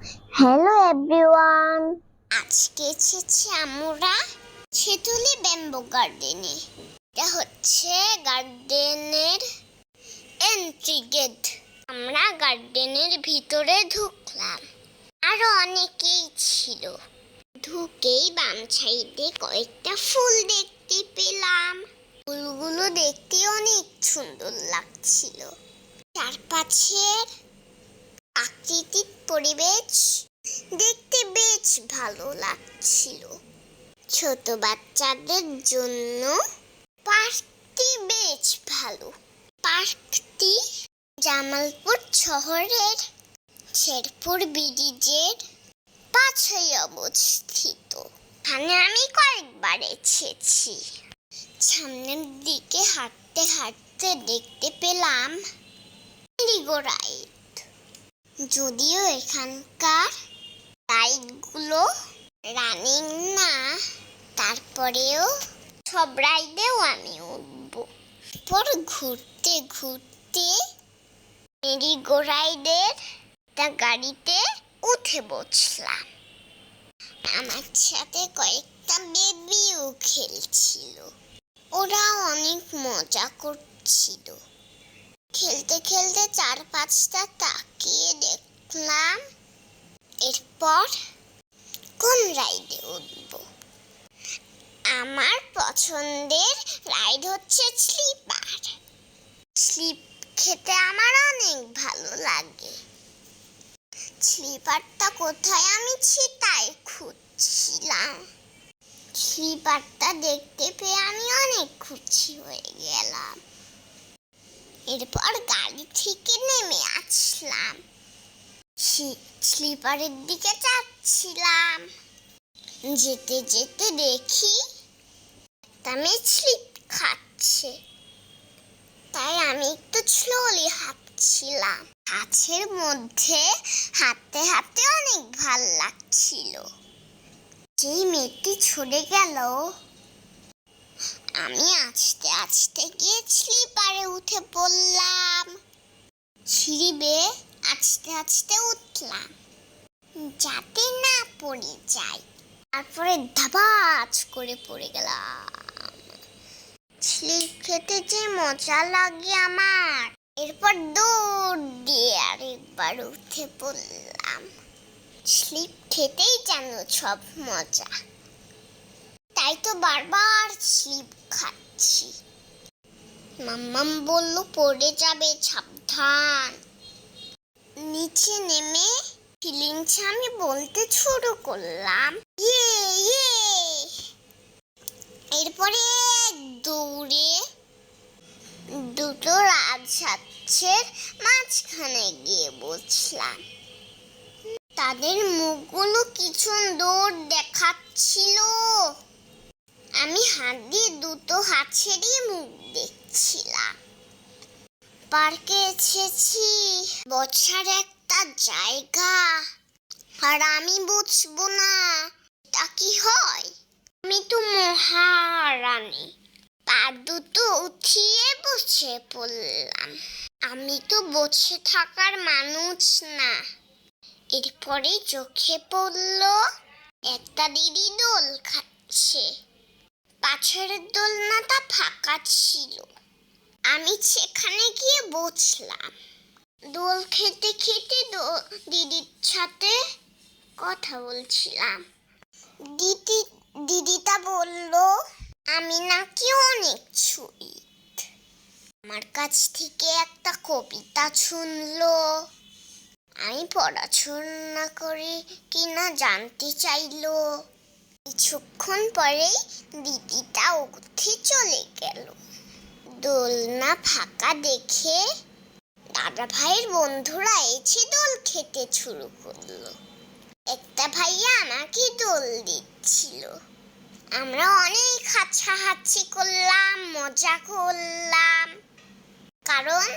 Hello everyone, আজকে এসেছি আমরা ছেতুলি ব্যাম্বু গার্ডেনে। এটা হচ্ছে গার্ডেনের এন্ট্রি গেট। আমরা গার্ডেনের ভিতরে ঢুকলাম, আরো অনেকেই ছিল। ঢুকেই বাম সাইডে কয়েকটা ফুল দেখতে পেলাম। ফুলগুলো দেখতে অনেক সুন্দর লাগছিল। চারপাশের প্রাকৃতিক পরিবেশ দেখতে বেশ ভালো লাগছিল। ছোট বাচ্চাদের জন্য পার্কটি বেশ ভালো। পার্কটি জামালপুর শহরের শেরপুর ব্রিজের পাশেই অবস্থিত। এখানে আমি কয়েকবার এসেছি। সামনের দিকে হাঁটতে হাঁটতে দেখতে পেলাম মেরিগো রাইড। যদিও এখানকার রাইডগুলো রানিং না, তারপরেও সব রাইডেও আমি উঠবো। পর ঘুরতে ঘুরতে মেরিগো রাইডের একটা গাড়িতে উঠে বসলাম। আমার সাথে কয়েকটা বেবিও খেলছিল। ওরা অনেক মজা করছিল। খেলতে খেলতে চারপাশটা তাকিয়ে দেখলাম এরপর কোন রাইডে উঠব। আমার পছন্দের রাইড হচ্ছে স্লিপার। স্লিপ খেতে আমার অনেক ভালো লাগে। স্লিপারটা কোথায় আমি সেটাই খুঁজছিলাম। স্লিপারটা দেখতে পেয়ে আমি অনেক খুশি হয়ে গেলাম। এরপর গাড়ি থেকে নেমে আসলাম। স্লিপারের দিকে যাচ্ছিলাম। যেতে যেতে দেখি মেয়ে স্লিপ খাচ্ছে। তাই আমি একটু স্লোলি হাঁটছিলাম। গাছের মধ্যে হাঁটতে হাঁটতে অনেক ভাল লাগছিল। যেই মেয়েটি ছুটে গেল, আমি আস্তে আস্তে গিয়ে স্লিপারে উঠে পড়লাম। সিঁড়ি বেয়ে আস্তে আস্তে উঠলাম যাতে না পড়ে যাই। তারপরে ধাবাজ করে পড়ে গেলাম। স্লিপ খেতে যে মজা লাগে আমার। এরপর দৌড় দিয়ে আরেকবার উঠে পড়লাম। স্লিপ খেতেই যেন সব মজা, তাই তো বারবার স্লিপ খাচ্ছি। মাম্মাম বলল পড়ে যাবে, সাবধান। নিচে নেমে ফিলিংস আমি বলতে শুরু করলাম, ইয়ে ইয়ে। এরপরে দৌড়ে দুটো রাজহাঁসের মাঝখানে গিয়ে বসলাম। তাদের মুখগুলো কিছু দৌড় দেখাচ্ছিল। আমি হাত দিয়ে দুটো হাঁসেরই মুখ দেখছিলাম। পার্কে এসেছি, বসার একটা জায়গা, আর আমি বসবো না, তা কি হয়? আমি তো মহারানী। পা দুটো উঠিয়ে বসে পড়লাম। আমি তো বসে থাকার মানুষ না। এরপরে চোখে পড়ল একটা দিদি দোল খাচ্ছে। পাশের দোলনাটা ফাঁকা ছিল। আমি সেখানে গিয়ে বসলাম। দোল খেতে খেতে দিদির সাথে কথা বলছিলাম। দিদিটা বলল আমি নাকি অনেক সুইট। আমার কাছ থেকে একটা কবিতা শুনলো। আমি পড়াশোনা করি কিনা জানতে চাইলো। কিছুক্ষণ পরেই দিদিটা উঠে চলে গেল। দোলনা ফাঁকা দেখে দাদা ভাইয়ের বন্ধুরা এসে দোল খেতে শুরু করলো। একটা ভাইয়া আমাকে দোল দিচ্ছিল। আমরা অনেক হাসাহাসি করলাম, মজা করলাম। কারণ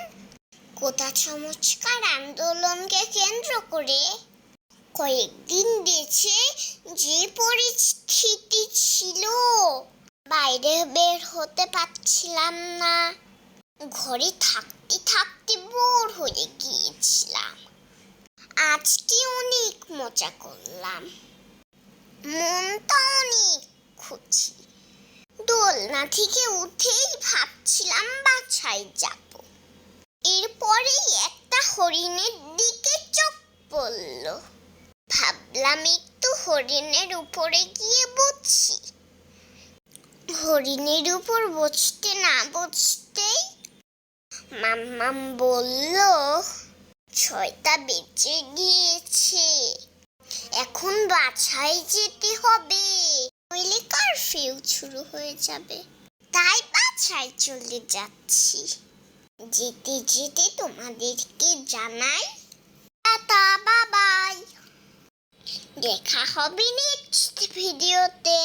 কোটা সংস্কার আন্দোলনকে কেন্দ্র করে কয়েকদিন দেশে যে পরিস্থিতি ছিল, বাইরে বের হতে পারছিলাম না। ঘরে থাকতে থাকতে বোর হয়ে গিয়েছিলাম। আজকে অনেক মজা করলাম, মনটা অনেক খুশি। দোলনা থেকে উঠেই ভাবছিলাম বাসায় যাব। এরপরেই একটা হরিণের দিকে চোখ পড়ল। ভাবলাম একটু হরিণের উপরে গিয়ে বসি। হরিণের উপর বসতে না বসতেই মাম্মাম বলল, 6টা বেজে গিয়েছে, এখন বাসায় যেতে হবে, নইলে কারফিউ শুরু হয়ে যাবে। তাই বাসায় চলে যাচ্ছি। যেতে যেতে তোমাদেরকে জানাই টাটা, বাই বাই। দেখা হবে নেক্সট ভিডিওতে।